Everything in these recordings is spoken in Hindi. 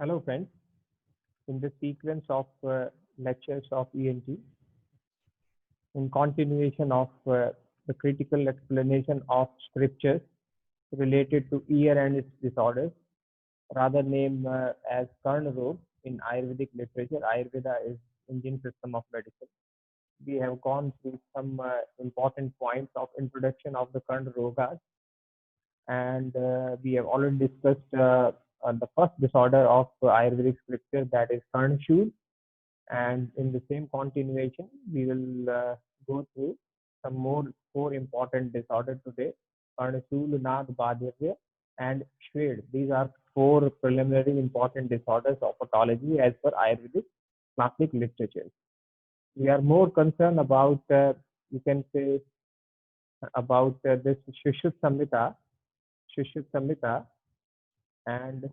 Hello friends, in the sequence of lectures of ENT, in continuation of the critical explanation of scriptures related to ear and its disorders, rather named as Karna Rog in Ayurvedic literature. Ayurveda is Indian system of medicine. We have gone through some important points of introduction of the Karna Rogas, and we have already discussed the first disorder of Ayurvedic scripture, that is Karna Shul. And in the same continuation, we will go through some four important disorders today: Karnashul, Nad, Badhirya, and Shved. These are four preliminary important disorders of pathology as per Ayurvedic classic literature. We are more concerned about, you can say, about this Shushut Samhita, and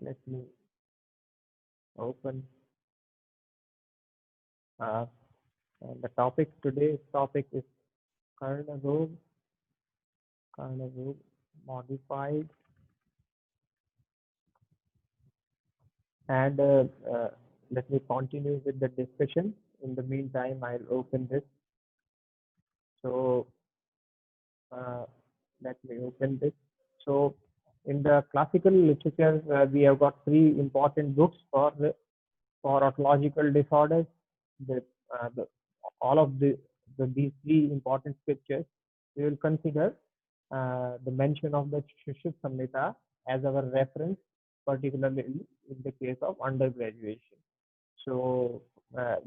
let me open. Uh, and the topic, today's topic is Karna Rog, modified, and let me continue with the discussion. In the meantime, I'll open this. So uh, let me open this. So in the classical literature, we have got three important books for otological disorders. The, all of these three important scriptures, we will consider the mention of the Shushut Samhita as our reference, particularly in the case of undergraduation. So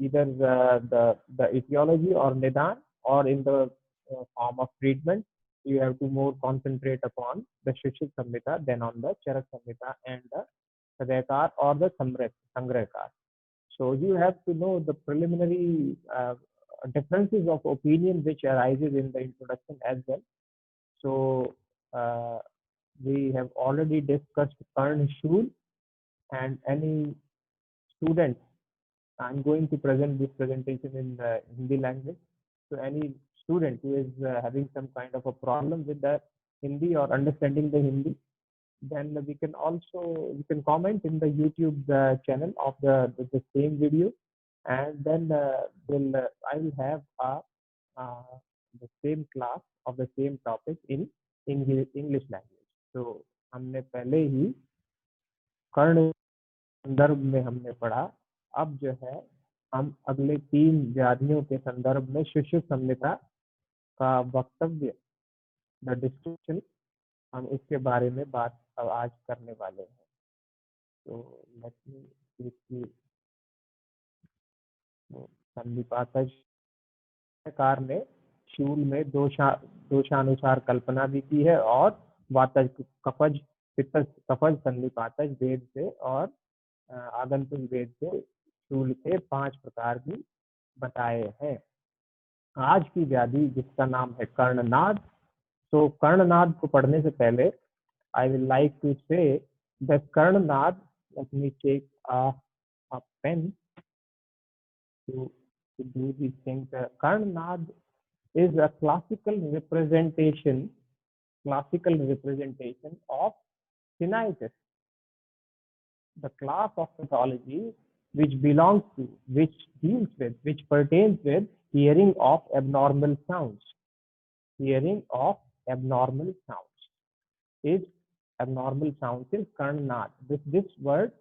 either the etiology or nidan, or in the form of treatment, you have to more concentrate upon the Shushut Samhita than on the Charak Samhita and the Sadekar or the Sangrahkar. So you have to know the preliminary differences of opinion which arises in the introduction as well. So we have already discussed Karn Shul, and any student, I'm going to present this presentation in Hindi language. So any student who is having some kind of a problem with the Hindi or understanding the Hindi, then we can also, you can comment in the YouTube channel of the same video, and then I will have the same class of the same topic in English language. So हमने पहले ही कर्ण संदर्भ में हमने पढ़ा, अब जो है हम अगले तीन व्याधियों के संदर्भ में सुश्रुत संहिता का वक्तव्य, द डिस्क्रिप्शन, हम इसके बारे में बात अब आज करने वाले हैं. तो लेट मी संधिपातज कार ने शूल में दोषानुसार कल्पना भी की है, और वातज कफज पित्तज कफज संधिपातज वेद से और आगंतुक वेद से शूल के 5 प्रकार भी बताए हैं. आज की व्याधि जिसका नाम है कर्णनाद. तो कर्णनाद को पढ़ने से पहले I will like to say that Karnanad, let me take a pen to do these things. Karnanad is a classical representation of tinnitus, the class of pathology which belongs to, which deals with, which pertains with hearing of abnormal sounds. Hearing of abnormal sounds is abnormal sounds is Karnanad. This word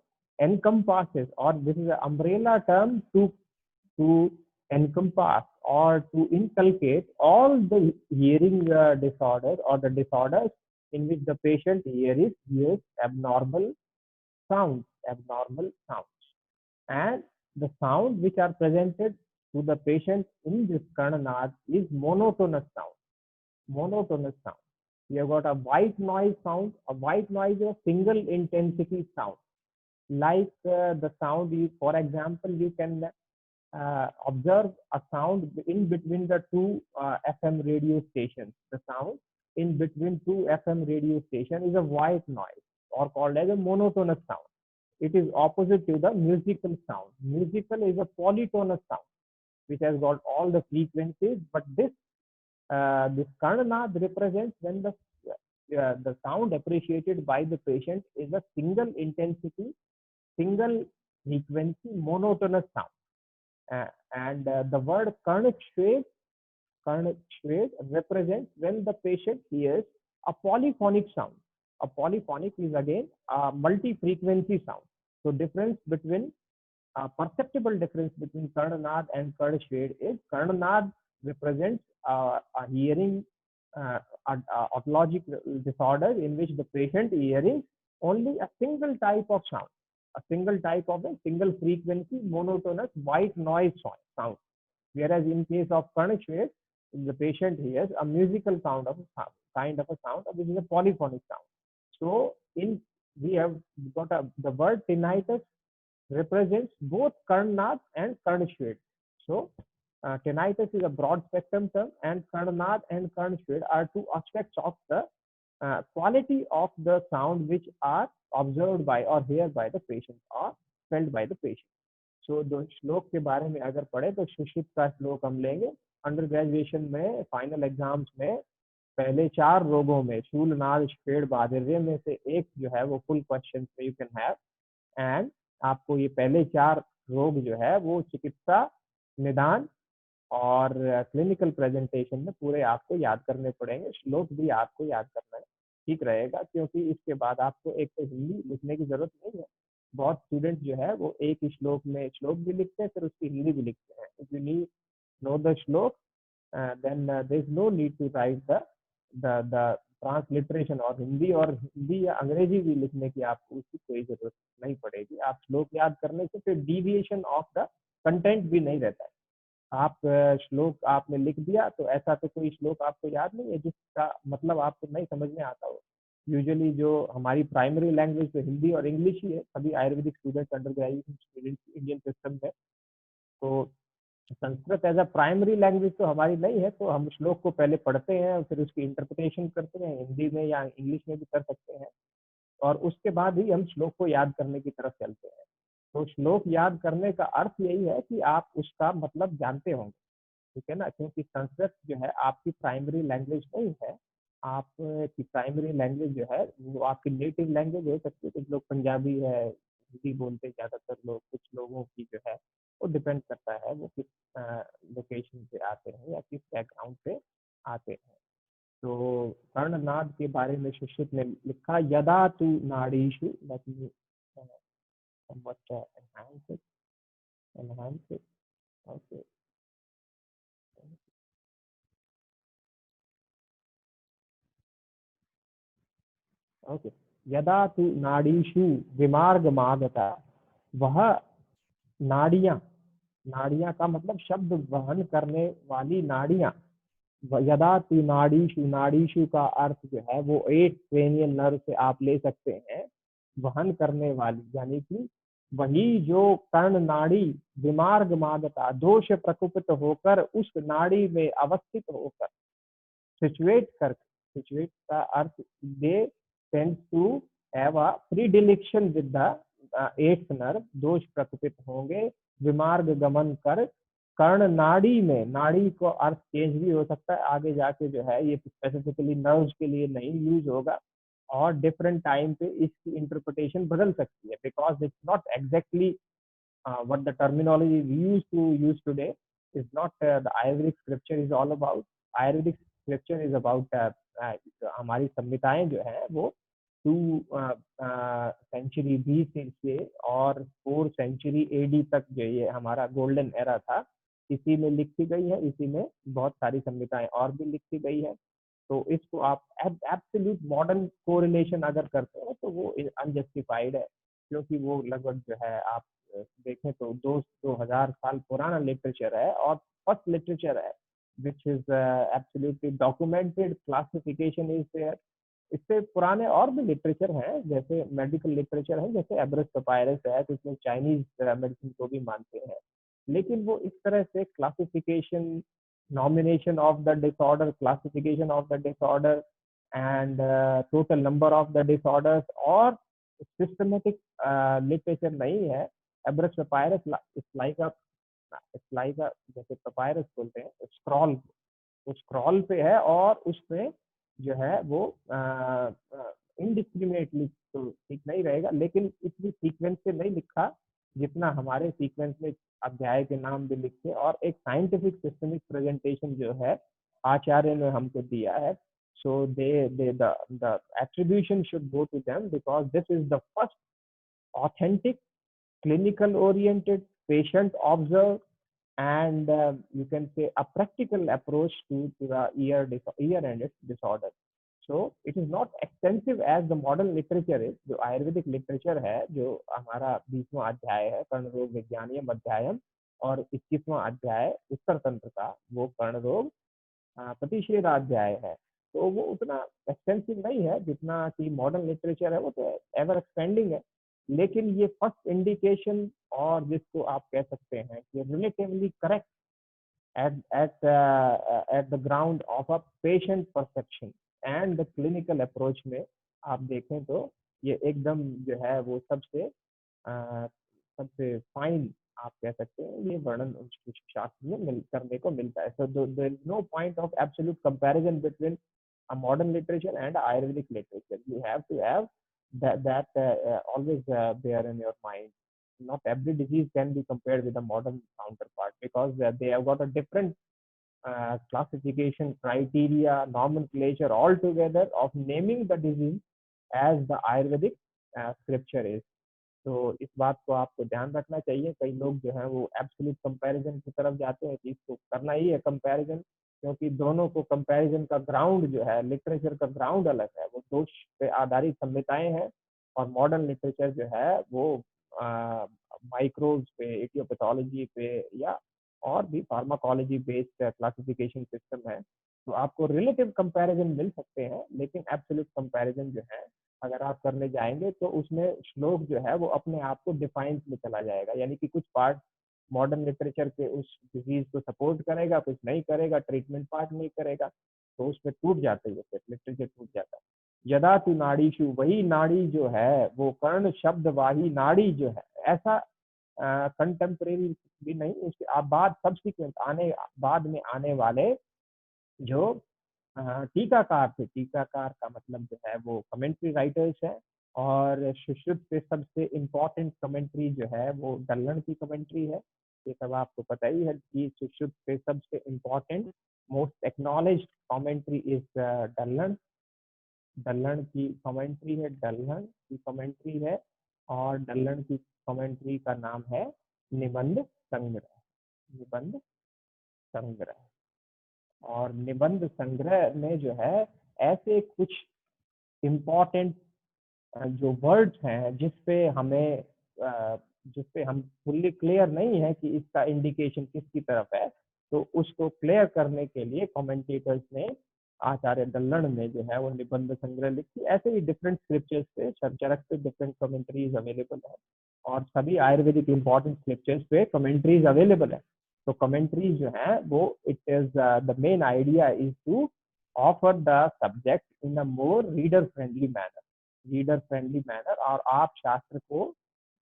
encompasses, or this is an umbrella term to encompass or to inculcate all the hearing disorders, or the disorders in which the patient hears abnormal sounds, and the sounds which are presented to the patient in this Karnanad is monotonous sound. You have got a white noise sound. A white noise is a single intensity sound. Like the sound, for example, you can observe a sound in between the two FM radio stations. The sound in between two FM radio stations is a white noise, or called as a monotonous sound. It is opposite to the musical sound. Musical is a polytonous sound, which has got all the frequencies, but this Karnanad represents when the sound appreciated by the patient is a single intensity, single frequency, monotonous sound. And the word Karnashved represents when the patient hears a polyphonic sound. A polyphonic is again a multi-frequency sound. So difference between perceptible difference between Karnanad and Karnashved is Karnanad represents a hearing otologic disorder in which the patient hearing only a single type of sound, a single type of a single frequency monotonous white noise sound. Whereas in case of Karnashved, the patient hears a musical sound of a sound, kind of a sound, which is a polyphonic sound. So we have got the word tinnitus represents both Karnanad and Karnashved. So tinnitus is a broad spectrum term, and Karnanad and Karnashved are two aspects of the quality of the sound which are observed by or heard by the patient or felt by the patient. So दो श्लोक के बारे में अगर पढ़े तो सुश्रुत का श्लोक हम लेंगे अंडर ग्रेजुएशन में फाइनल एग्जाम्स में पहले 4 रोगों में शूल नाद श्वेड बाधिर्य में से एक जो है वो फुल क्वेश्चन पे यू कैन हैव एंड आपको ये पहले 4 रोग जो है वो चिकित्सा निदान और क्लिनिकल प्रेजेंटेशन में पूरे आपको याद करने पड़ेंगे श्लोक भी आपको याद करना है ठीक रहेगा क्योंकि इसके बाद आपको एक तो हिंदी लिखने की जरूरत नहीं है बहुत स्टूडेंट जो है वो एक ही श्लोक में श्लोक भी लिखते हैं फिर उसकी हिंदी भी लिखते हैं if you need know the shloka then there is no need to write the transliteration और हिंदी या अंग्रेजी भी लिखने की आपको उसकी कोई जरूरत नहीं पड़ेगी आप श्लोक याद करने से फिर डिविएशन ऑफ द कंटेंट भी नहीं रहता है आप श्लोक आपने लिख दिया तो ऐसा तो कोई श्लोक आपको याद नहीं है जिसका मतलब आपको नहीं समझ में आता हो यूजुअली जो हमारी प्राइमरी लैंग्वेज तो हिंदी और इंग्लिश ही है सभी Ayurvedic students under graduation students Indian system में तो Sanskrit as a primary language तो हमारी नहीं है तो हम श्लोक को पहले पढ़ते हैं और फिर उसकी इंटरप्रिटेशन करते हैं हिंदी में या इंग्लिश में भी कर सकते हैं और उसके बाद ही हम श्लोक को याद करने की तरफ चलते हैं तो श्लोक याद करने का अर्थ यही है कि आप उसका मतलब जानते होंगे ठीक है ना क्योंकि संस्कृत जो है आपकी प्राइमरी लैंग्वेज नहीं है आपकी प्राइमरी लैंग्वेज जो है वो आपकी नेटिव लैंग्वेज हो सकती है कुछ लोग पंजाबी है हिंदी बोलते हैं ज़्यादातर लोग कुछ लोगों की जो है वो डिपेंड करता है वो किस लोकेशन से आते हैं या किस बैकग्राउंड से आते हैं तो कर्णनाद के बारे में सुश्रुत ने लिखा यदा तु नाड़ीषु let me somewhat enhance it okay okay यदा तु नाड़ीषु विमार्ग मागता वह नाड़ियां नाड़ियां का मतलब शब्द वहन करने वाली नाड़ियां यदा तु नाड़ीषु नाड़ीषु का अर्थ जो है वो 8 क्रेनियल नर्व से आप ले सकते हैं वहन करने वाली यानी कि वही जो कर्ण नाड़ी विमार्ग मागता दोष प्रकुपित होकर उस नाड़ी में अवस्थित होकर सिचुएट का अर्थ दे tends to have a predilection with the eighth nerve दोष प्रकुपित होंगे विमार्ग गमन कर कर्ण नाड़ी में नाड़ी को अर्थ चेंज भी हो सकता है आगे जाके जो है ये स्पेसिफिकली नर्व्स के लिए नहीं यूज होगा और डिफरेंट टाइम पे इसकी इंटरप्रिटेशन बदल सकती है because it's not exactly what the terminology we used to use today is not the Ayurvedic scripture is all about. Ayurvedic scripture is about हमारी संहिताएं जो है वो 2 सेंचुरी BC से और 4 सेंचुरी AD तक जो ये हमारा गोल्डन एरा था इसी में लिखी गई है इसी में बहुत सारी संहिताएं और भी लिखी गई है तो इसको आप एब्सोल्यूट मॉडर्न कोरिलेशन अगर करते हैं तो वो अनजस्टिफाइड है क्योंकि वो लगभग जो है आप देखें तो 2000 साल पुराना लिटरेचर है और फर्स्ट लिटरेचर है which is absolutely documented classification is there इससे पुराने और भी लिटरेचर हैं जैसे मेडिकल लिटरेचर है जैसे एब्रस पपायरस है तो इसमें चाइनीज मेडिसिन को भी मानते हैं लेकिन वो इस तरह से classification nomination of the disorder classification of the disorder and total number of the disorders और systematic literature नहीं है एब्रस पपायरस it's like a जैसे पपायरस बोलते हैं स्क्रॉल पे है और उसमें जो है वो इनडिस्क्रिमिनेटली तो ठीक नहीं रहेगा, लेकिन इतनी सीक्वेंस से नहीं लिखा जितना हमारे सीक्वेंस में अध्याय के नाम भी लिखे, और एक साइंटिफिक सिस्टमिक प्रेजेंटेशन जो है आचार्य ने हमको दिया है. So the attribution should go to them because this is the first authentic, clinical oriented, patient observed, and you can say a practical approach to the ear and its disorder. So it is not extensive as the modern literature is. जो आयुर्वेदिक लिटरेचर है, जो हमारा 20वां अध्याय है कर्ण रोग विज्ञानियम अध्यायम, और 21वां अध्याय उत्तर तंत्र का वो कर्ण रोग प्रतिषेधाध्याय है. तो वो उतना एक्सटेंसिव नहीं है जितना कि मॉडर्न लिटरेचर है, वो तो एवर एक्सपेंडिंग है. लेकिन ये फर्स्ट इंडिकेशन, और जिसको आप कह सकते हैं कि relatively correct at the ground of a patient perception and the clinical approach में आप देखें तो ये एकदम जो है वो सबसे फाइन आप कह सकते हैं, ये वर्णन शास्त्र में करने को मिलता है. So there is no point of absolute comparison between a modern literature and Ayurvedic literature. You have to have that always bear in your mind. Not every disease can be compared with a modern counterpart because they have got a different classification, criteria, nomenclature altogether of naming the disease as the Ayurvedic scripture is. तो इस बात को आपको ध्यान रखना चाहिए. कई लोग जो है वो एब्सोल्यूट कंपैरिजन की तरफ जाते हैं कि इसको करना ही है कंपैरिजन, क्योंकि दोनों को कंपैरिजन का ग्राउंड जो है, लिटरेचर का ग्राउंड अलग है, वो दोष पे आधारित संहिताएं हैं, और मॉडर्न लिटरेचर जो है वो माइक्रोब्स पे, एटियोपैथोलॉजी पे, या और भी फार्माकोलॉजी बेस्ड क्लासिफिकेशन सिस्टम है. तो आपको रिलेटिव कंपैरिजन मिल सकते हैं, लेकिन एब्सोल्यूट कंपैरिजन जो है अगर आप करने जाएंगे तो उसमें श्लोक जो है वो अपने आप को डिफाइंस में चला जाएगा, यानी कि कुछ पार्ट मॉडर्न लिटरेचर के उस डिजीज को सपोर्ट करेगा, कुछ नहीं करेगा, ट्रीटमेंट पार्ट नहीं करेगा, तो उसमें टूट जाते हैं, फिर लिटरेचर टूट जाता है. यदा तु नाड़ीशु, वही नाड़ी जो है वो कर्ण शब्द वाही नाड़ी जो है, ऐसा कंटेम्प्रेरी भी नहीं, उसके बाद सब्सिक्वेंट आने बाद में आने वाले जो टीकाकार थे, टीकाकार का मतलब जो है वो कमेंट्री राइटर्स है, और सुश्रुत पे सबसे इम्पोर्टेंट कमेंट्री जो है वो दल्लण की कमेंट्री है. ये सब आपको पता ही है कि सुश्रुत पे सबसे important most acknowledged commentary is Dalhana. Dalhana की कमेंट्री है, दल्लण की कमेंट्री है, और दल्लण की कमेंट्री का नाम है निबंध संग्रह. निबंध संग्रह. और निबंध संग्रह में जो है ऐसे कुछ इम्पोर्टेंट जो वर्ड्स हैं जिसपे हम फुल्ली क्लियर नहीं है कि इसका इंडिकेशन किसकी तरफ है, तो उसको क्लियर करने के लिए कमेंटेटर्स ने, आचार्य दल्लण ने जो है वो निबंध संग्रह लिखी. ऐसे ही डिफरेंट स्क्रिप्चर्स पे, चरक पे डिफरेंट कमेंट्रीज अवेलेबल है, और सभी आयुर्वेदिक इंपॉर्टेंट स्क्रिप्चर्स पे कमेंट्रीज अवेलेबल है. तो कमेंट्रीज जो है वो it is the main idea is to offer the subject in a more reader friendly manner, और आप शास्त्र को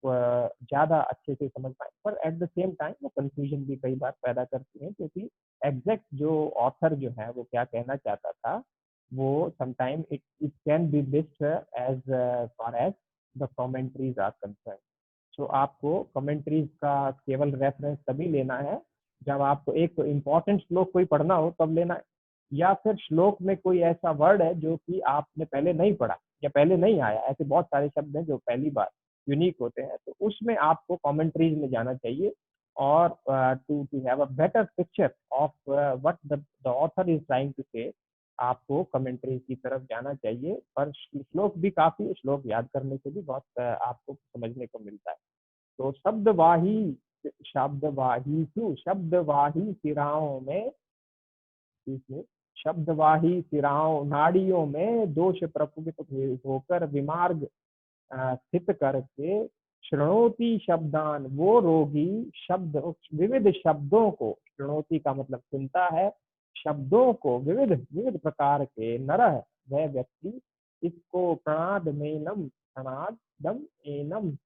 ज्यादा अच्छे से समझ पाए, पर एट द सेम टाइम वो कंफ्यूजन भी कई बार पैदा करती है, क्योंकि एग्जैक्ट जो ऑथर जो है वो क्या कहना चाहता था, वो sometime it can be missed as far as the commentaries are concern. So आपको कमेंट्रीज का केवल रेफरेंस तभी लेना है जब आपको एक तो इम्पोर्टेंट श्लोक कोई पढ़ना हो तब लेना है, या फिर श्लोक में कोई ऐसा वर्ड है जो कि आपने पहले नहीं पढ़ा या पहले नहीं आया. ऐसे बहुत सारे शब्द हैं जो पहली बार यूनिक होते हैं, तो उसमें आपको कमेंट्रीज में जाना चाहिए, और to to have a better picture of what the author is trying to say, आपको कमेंट्रीज की तरफ जाना चाहिए. पर श्लोक भी काफी, श्लोक याद करने से भी बहुत आपको समझने को मिलता है. तो शब्दवाही सिराओं में, इसमें शब्दवाही सिराओं नाड़ियों में दोष प्रपुगित होकर विमार्ग स्थित करके श्रृणोति शब्दान, वो रोगी शब्द विविध शब्दों को, श्रृणोति का मतलब सुनता है, शब्दों को विविध विविध प्रकार के नरह वह व्यक्ति, इसको प्रणादम एनम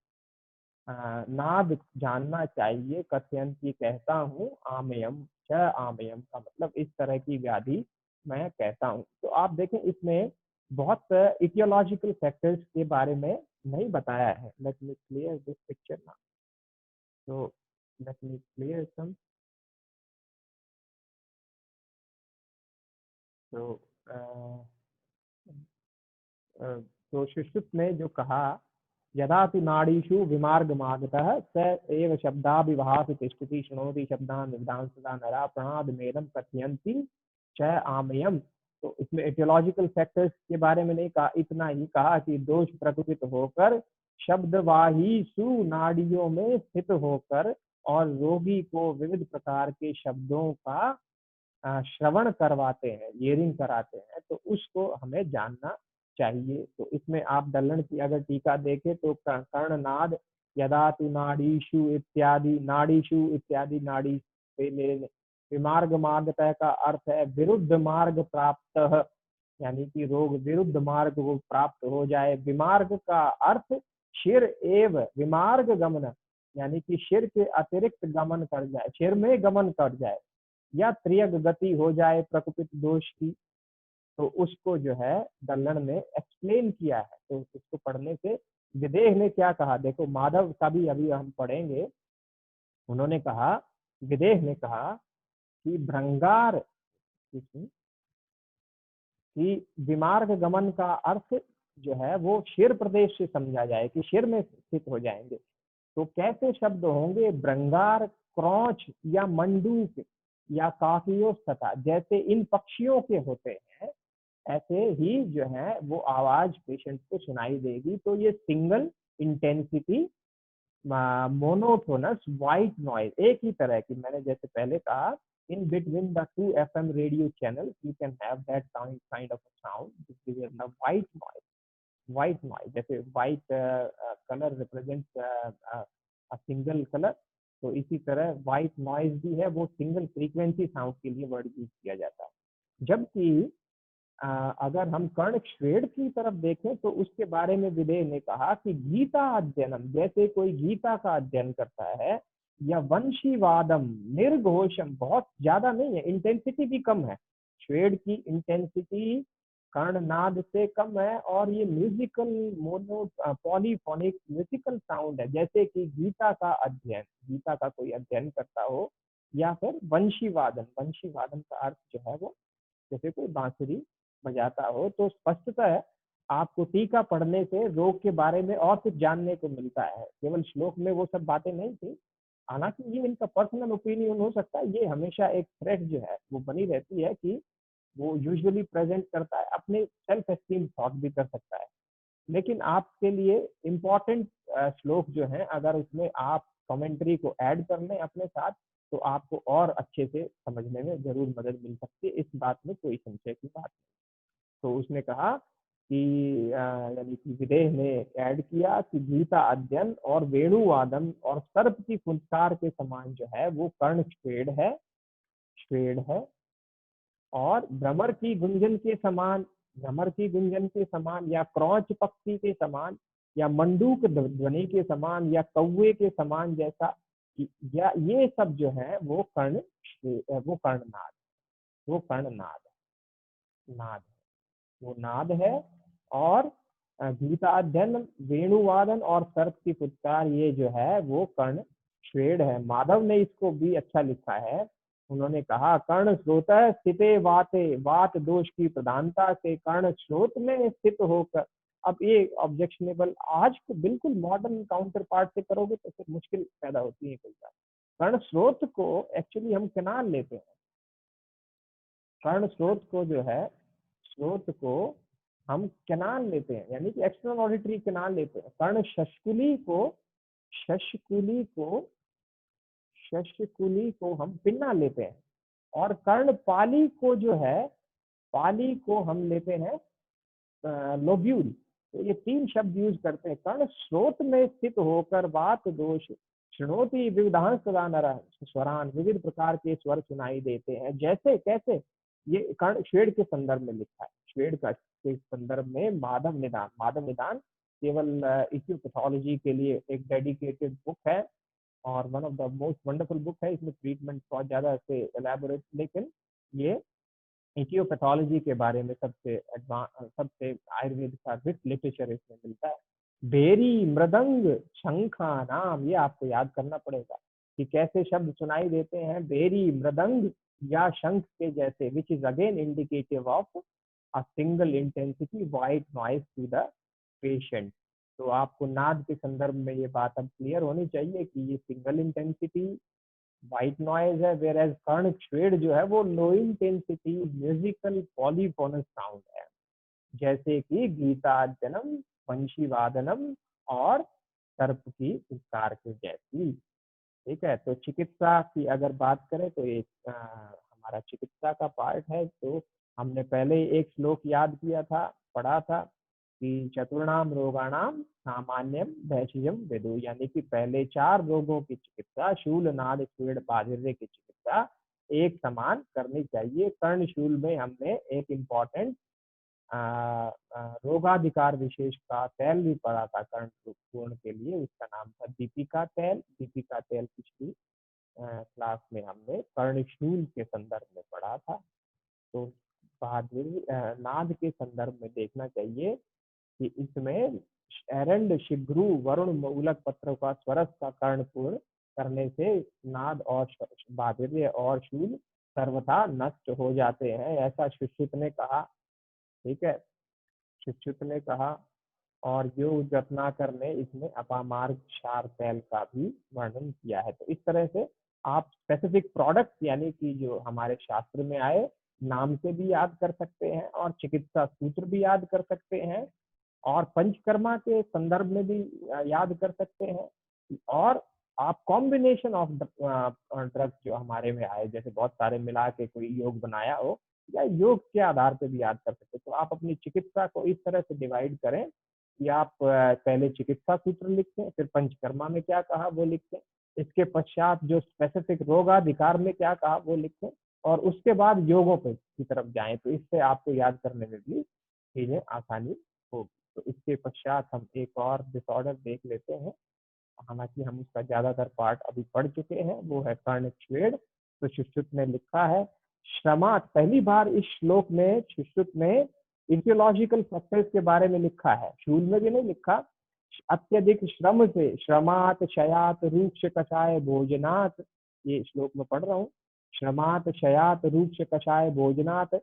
नाद जानना चाहिए, कथयन की कहता हूँ आमयम च आमयम का मतलब इस तरह की व्याधि मैं कहता हूँ। तो आप देखें इसमें बहुत इटियोलॉजिकल फैक्टर्स के बारे में नहीं बताया है। Let me clear this picture now. तो लेट मी क्लियर सम। तो तो सुश्रुत ने जो कहा, यदा तु नाड़ीषु विमार्गमागतः स एव शब्दाभिभास तिष्ठति शृणोति शब्दान् विद्वान् सदा नरा प्रणादमेनं कथयन्ति च आमयम्। तो इसमें एटियोलॉजिकल फैक्टर्स के बारे में नहीं कहा, इतना ही कहा कि दोष प्रकटित होकर शब्दवाही सुनाड़ियों में स्थित होकर और रोगी को विविध प्रकार के शब्दों का श्रवण करवाते हैं, हियरिंग कराते हैं, तो उसको हमें जानना चाहिए। तो इसमें आप दल्लन की अगर टीका देखें तो कर्णनाद यदा तु नाड़ीषु इत्यादि, नाड़ीषु इत्यादि नाड़ी से लेने, विमार्ग मार्गतः का अर्थ है विरुद्ध मार्ग प्राप्त, यानी कि रोग विरुद्ध मार्ग को प्राप्त हो जाए। विमार्ग का अर्थ शिर एव विमार्ग गमन, यानी कि शिर के अतिरिक्त गमन कर जाए, शिर में गमन कर जाए या त्रियग गति हो जाए प्रकुपित दोष की, तो उसको जो है दल्लन ने एक्सप्लेन किया है। तो इसको पढ़ने से विदेह ने क्या कहा, देखो माधव का भी अभी हम पढ़ेंगे। उन्होंने कहा, विदेह ने कहा कि भ्रंगार कि विमार्ग गमन का अर्थ जो है वो शिर प्रदेश से समझा जाए कि शिर में स्थित हो जाएंगे। तो कैसे शब्द होंगे, भ्रंगार, क्रौच या मंडूक या काकियोस तथा, जैसे इन पक्षियों के होते हैं ऐसे ही जो है वो आवाज पेशेंट को सुनाई देगी। तो ये single intensity monotonous white noise, एक ही तरह की, मैंने जैसे पहले कहा, in between the two FM radio channels you can have that kind of a sound, which is the white noise. White noise, जैसे white color represents a single color, तो इसी तरह white noise भी है, वो सिंगल फ्रीक्वेंसी साउंड के लिए वर्ड यूज किया जाता है। जबकि अगर हम कर्ण श्वेड की तरफ देखें तो उसके बारे में विदेह ने कहा कि गीता अध्ययनम, जैसे कोई गीता का अध्ययन करता है, या वंशीवादम निर्घोषम, बहुत ज्यादा नहीं है, इंटेंसिटी भी कम है, श्वेड की इंटेंसिटी कर्णनाद से कम है, और ये musical mono polyphonic musical sound है, जैसे कि गीता का अध्ययन, गीता का कोई अध्ययन करता हो, या फिर वंशीवादन, वंशीवादन का अर्थ जो है वो जैसे कोई बांसुरी बजाता हो। तो स्पष्टतः आपको टीका पढ़ने से रोग के बारे में और कुछ जानने को मिलता है, केवल श्लोक में वो सब बातें नहीं थी। हालांकि ये इनका पर्सनल ओपिनियन हो सकता है, ये हमेशा एक थ्रेट जो है वो बनी रहती है कि वो यूजुअली प्रेजेंट करता है, अपने सेल्फ एस्टीम थॉट भी कर सकता है। लेकिन आपके लिए इम्पोर्टेंट श्लोक जो है, अगर उसमें आप कमेंट्री को ऐड कर लें अपने साथ, तो आपको और अच्छे से समझने में जरूर मदद मिल सकती है, इस बात में कोई संशय की बात नहीं। तो उसने कहा कि यानी कि विदेह ने ऐड किया कि गीता अध्ययन और वेणुवादन और सर्प की फुंकार के समान जो है वो कर्ण श्वेड है, श्वेड है, और भ्रमर की गुंजन के समान, भ्रमर की गुंजन के समान, या क्रौच पक्षी के समान, या मंडूक ध्वनि के समान, या कौवे के समान जैसा, या ये सब जो है वो कर्ण, वो कर्णनाद, वो कर्णनाद नाद, वो नाद है। और गीता अध्ययन, वेणुवादन और सर्प की फुटकार, ये जो है वो कर्ण श्वेड है। माधव ने इसको भी अच्छा लिखा है, उन्होंने कहा कर्ण स्रोत स्थिते वाते, वात दोष की प्रधानता से कर्ण स्रोत में स्थित होकर। अब ये ऑब्जेक्शनेबल, आज को बिल्कुल मॉडर्न काउंटर पार्ट से करोगे तो फिर मुश्किल पैदा होती है कई बार। कर्ण स्रोत को एक्चुअली हम किनार लेते हैं, कर्ण स्रोत को जो है, स्रोत को हम किनार लेते हैं, यानी कि एक्सटर्नल ऑडिटरी किनार लेते हैं। कर्ण शशकुली को, शशकुली को, शशकुली को हम पिन्ना लेते हैं, और कर्ण पाली को जो है, पाली को हम लेते हैं लोब्यूल। तो ये तीन शब्द यूज करते हैं। कर्ण स्रोत में स्थित होकर वात दोष श्रृणोति विविधान सदा नर स्वरान, विविध प्रकार के स्वर सुनाई देते हैं। जैसे कैसे, ये कर्ण श्वेड के संदर्भ में लिखा है, श्वेड का के संदर्भ में माधव निदान, माधव निदान केवल इक्यूपैथोलॉजी के लिए एक डेडिकेटेड बुक है, और one of the most wonderful book है। इसमें ट्रीटमेंट बहुत ज्यादा से एलैबोरेट, लेकिन ये इटियोपैथोलॉजी के बारे में सबसे एडवांस, सबसे आयुर्वेद का रिच लिटरेचर इसमें मिलता है। बेरी, मृदंग, शंखा नाम, ये आपको याद करना पड़ेगा कि कैसे शब्द सुनाई देते हैं, बेरी, मृदंग या शंख के जैसे, which is again indicative of a single intensity white noise to the patient. तो आपको नाद के संदर्भ में ये बात अब क्लियर होनी चाहिए कि ये सिंगल इंटेंसिटी व्हाइट नॉइज है, वेर एज कर्ण छेड़ जो है वो लो इंटेंसिटी म्यूजिकल पॉलीफोनस साउंड है, जैसे कि गीतार्चनम, वंशी वादनम और सर्प की फुफकार के जैसी। ठीक है, तो चिकित्सा की अगर बात करें तो एक हमारा चिकित्सा का पार्ट है। तो हमने पहले एक श्लोक याद किया था, पढ़ा था कि चतुर्णाम रोगाणाम सामान्यम भैषजम विदु, यानी कि पहले 4 रोगों की चिकित्सा, शूल, नाद, छेड़, बाधिर्य की चिकित्सा एक समान करनी चाहिए। कर्णशूल में हमने एक इम्पॉर्टेंट रोगाधिकार विशेष का तेल भी पढ़ा था कर्ण पूर्ण के लिए, उसका नाम था दीपिका तेल। दीपिका तेल पिछली क्लास में हमने कर्णशूल के संदर्भ में पढ़ा था। तो बहादुर नाद के संदर्भ में देखना चाहिए कि इसमें एरंड, शिग्रू, वरुण, मूलक पत्रों का स्वरस का कर्ण पूर्ण करने से नाद और बहादुर्य और शूल सर्वथा नष्ट हो जाते हैं, ऐसा सुश्रुत ने कहा। ठीक है, सुश्रुत ने कहा। और योग रत्नाकर ने इसमें अपामार्ग क्षार तेल का भी वर्णन किया है। तो इस तरह से आप स्पेसिफिक प्रोडक्ट यानी कि जो हमारे शास्त्र में आए नाम से भी याद कर सकते हैं और चिकित्सा सूत्र भी याद कर सकते हैं और पंचकर्मा के संदर्भ में भी याद कर सकते हैं। और आप कॉम्बिनेशन ऑफ ड्रग्स जो हमारे में आए, जैसे बहुत सारे मिला के कोई योग बनाया हो, या योग के आधार पर भी याद कर सकते हैं। तो आप अपनी चिकित्सा को इस तरह से डिवाइड करें कि आप पहले चिकित्सा सूत्र लिखते हैं, फिर पंचकर्मा में क्या कहा वो लिखते हैं, इसके पश्चात जो स्पेसिफिक रोगाधिकार में क्या कहा वो लिखते हैं, और उसके बाद योगों पे की तरफ जाएं। तो इससे आपको याद करने में भी चीजें आसानी होगी। तो इसके पश्चात हम एक और डिसऑर्डर देख लेते हैं, हालांकि हम उसका ज्यादातर पार्ट अभी पढ़ चुके हैं, वो है कर्ण छेड़। तो सुश्रुत ने लिखा है, श्रमा, पहली बार इस श्लोक में सुश्रुत ने इथियोलॉजिकल फैक्टर्स के बारे में लिखा है, शूल में भी नहीं लिखा। अत्यधिक श्रम से, श्रमात शयात रूक्ष कषाय भोजनात्, ये श्लोक में पढ़ रहा हूँ, श्रमात शयात रूक्ष कषाय भोजनात्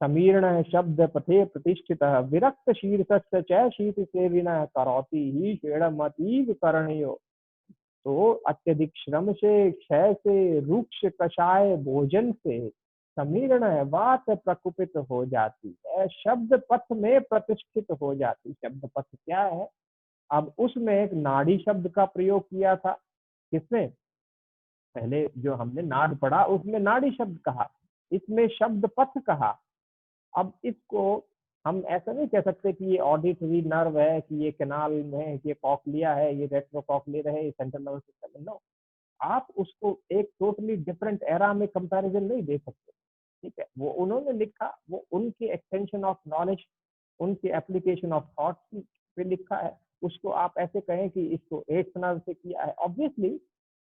समीर्ण शब्द पथे प्रतिष्ठित विरक्त शीर्षस्य च शीत सेविन करौती ही षेणमतीव करणीयो। तो अत्यधिक श्रम से, क्षय से, रूक्ष कषाय भोजन से समीर्ण वात प्रकुपित हो जाती है, शब्द पथ में प्रतिष्ठित हो जाती। शब्द पथ क्या है? अब उसमें एक नाड़ी शब्द का प्रयोग किया था, किसने? पहले जो हमने नाद पढ़ा उसमें नाड़ी शब्द कहा, इसमें शब्द पथ कहा। अब इसको हम ऐसा नहीं कह सकते कि ये ऑडिटरी नर्व है, कि ये कैनाल में है, कि ये कॉक्लिया है, ये रेट्रोकॉक्लियर है, ये सेंट्रल नर्वस सिस्टम है। नो, आप उसको एक टोटली डिफरेंट एरा में कंपैरिजन नहीं दे सकते। ठीक है, वो उन्होंने लिखा, वो उनके एक्सटेंशन ऑफ नॉलेज, उनके एप्लीकेशन ऑफ थॉट पे लिखा है। उसको आप ऐसे कहें कि इसको एट्थ नर्व से किया है। Obviously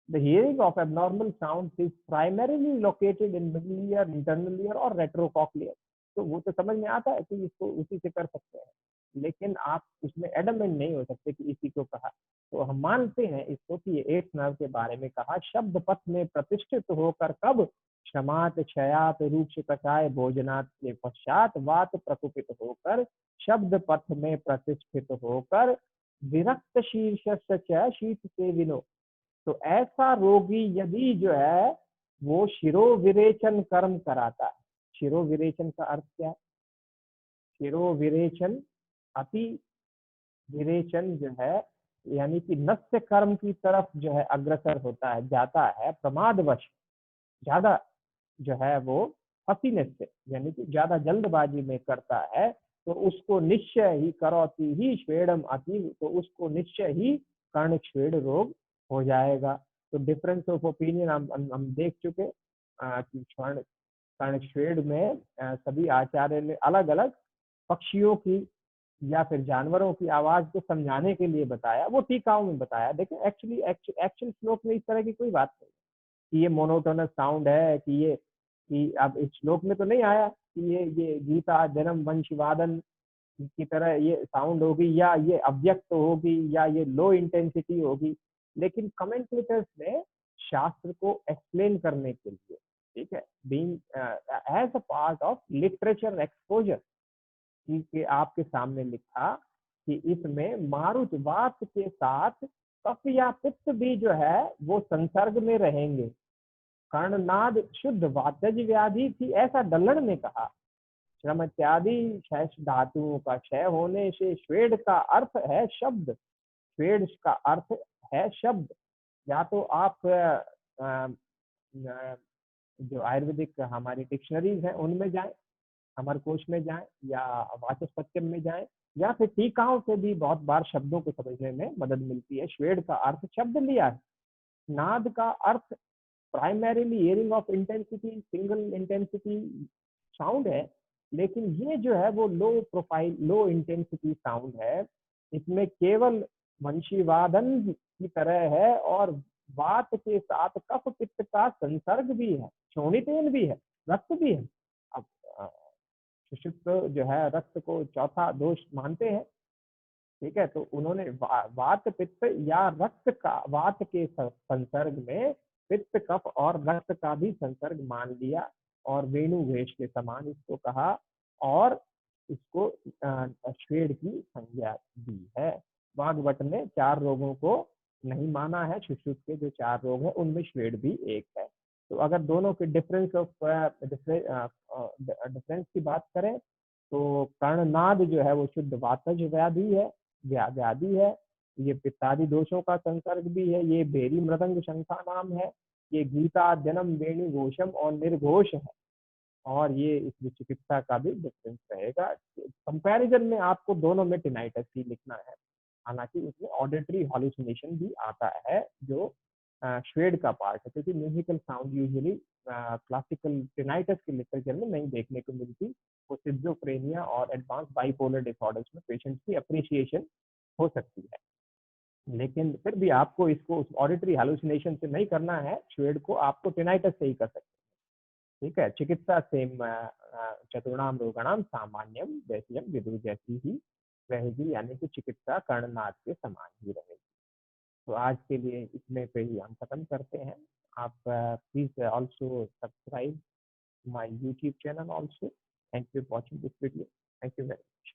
the hearing of abnormal sounds is primarily located in middle ear, internal ear और retrocochlear। तो वो तो समझ में आता है कि इसको उसी से कर सकते हैं, लेकिन आप उसमें एडमेंट नहीं हो सकते कि इसी को कहा। तो हम मानते हैं इसको कि ये एट्थ नर्व के बारे में कहा, शब्द पथ में प्रतिष्ठित होकर, कब? क्षमात क्षयात रूक्ष कषाय भोजनात् के पश्चात वात प्रकुपित होकर, शब्द पथ में प्रतिष्ठित होकर, विरक्त शीर्षस्य च शीत से विनो। तो ऐसा रोगी यदि जो है वो शिरोविरेचन कर्म कराता है। शिरोविरेचन का अर्थ क्या है? शिरोविरेचन, अति विरेचन जो है यानी कि नस्य कर्म की तरफ जो है अग्रसर होता है, जाता है, प्रमादवश ज्यादा जो है वो हसीनेस से, यानी कि ज्यादा जल्दबाजी में करता है, तो उसको निश्चय ही करौती ही श्वेडम अति, तो उसको निश्चय ही कर्ण छेड़ रोग हो जाएगा। तो डिफरेंस ऑफ ओपिनियन हम देख चुके कि कर्ण छेड़ में सभी आचार्य ने अलग अलग पक्षियों की या फिर जानवरों की आवाज को समझाने के लिए बताया, वो टीकाओं में बताया। देखिए एक्चुअली एक्चुअल श्लोक में इस तरह की कोई बात नहीं कि ये मोनोटोनस साउंड है, कि ये कि अब इस श्लोक में तो नहीं आया कि ये गीता जन्म वंशवादन की तरह ये साउंड होगी, या ये अव्यक्त होगी, या ये लो इंटेंसिटी होगी। लेकिन कमेंटेटर्स ने शास्त्र को एक्सप्लेन करने के लिए, ठीक है, being as a part of literature exposure, कि आपके सामने लिखा कि इसमें मारुत वात के साथ कफ या पित्त भी जो है वो संसर्ग में रहेंगे। कर्णनाद शुद्ध वातज व्याधि थी, ऐसा डल्लड़ ने कहा। श्रम इत्यादि क्षय धातुओं का क्षय होने से स्वेड का अर्थ है शब्द, स्वेड का अर्थ है शब्द। या तो आप जो आयुर्वेदिक हमारी डिक्शनरीज हैं उनमें जाएं, अमरकोश में जाएं, या वाचस्पत्यम में जाएं, या फिर टीकाओं से भी बहुत बार शब्दों को समझने में मदद मिलती है। स्वेड का अर्थ शब्द लिया है। नाद का अर्थ primarily hearing of intensity, single intensity sound है, लेकिन ये जो है वो low profile, low intensity sound है। इसमें केवल वंशीवादन की तरह है, और वात के साथ कफ पित्त का संसर्ग भी है, शोणितेन भी है, रक्त भी है। अब सुषुप्त जो है रक्त को चौथा दोष मानते हैं, ठीक है, तो उन्होंने वात पित्त या रक्त का, वात के संसर्ग में पित्त कफ और रक्त का भी संसर्ग मान लिया, और वेणु वेश के समान इसको कहा, और इसको स्वेद की संज्ञा दी है। वाग्भट ने 4 रोगों को नहीं माना है, सुश्रुत के जो 4 रोग हैं उनमें स्वेद भी एक है। तो अगर दोनों के डिफरेंस की बात करें, तो कर्णनाद जो है वो शुद्ध वातज व्याधि है, व्याधि है। ये पित्तादि दोषों का संसर्ग भी है। ये बेरी मृदंग शंखा नाम है। ये गीता जन्म वेणु घोषम और निर्घोष है। और ये इसमें चिकित्सा का भी डिफरेंस रहेगा। कंपैरिजन में आपको दोनों में टिनाइटस ही लिखना है, हालांकि उसमें ऑडिटरी हॉल्यूसिनेशन भी आता है जो श्वेड का पार्ट है, क्योंकि musical sound usually classical tinnitus के लिटरेचर में नहीं देखने को मिलती। वो सिजोफ्रेनिया और एडवांस बाइपोलर डिसऑर्डर्स में पेशेंट्स की अप्रिसिएशन हो सकती है। लेकिन फिर भी आपको इसको ऑडिटरी हेलुसिनेशन से नहीं करना है, श्वेड को आपको टिनाइटस से ही कर सकते हैं। ठीक है, चिकित्सा सेम चतुर्णाम रोगाणाम सामान्यम वैश्यम विदु जैसी ही रहेगी, यानी कि चिकित्सा कर्णनाद के समान ही रहेगी। तो आज के लिए इतने पे ही हम खत्म करते हैं। आप please also subscribe my YouTube channel also. Thank you for watching this video. Thank you very much.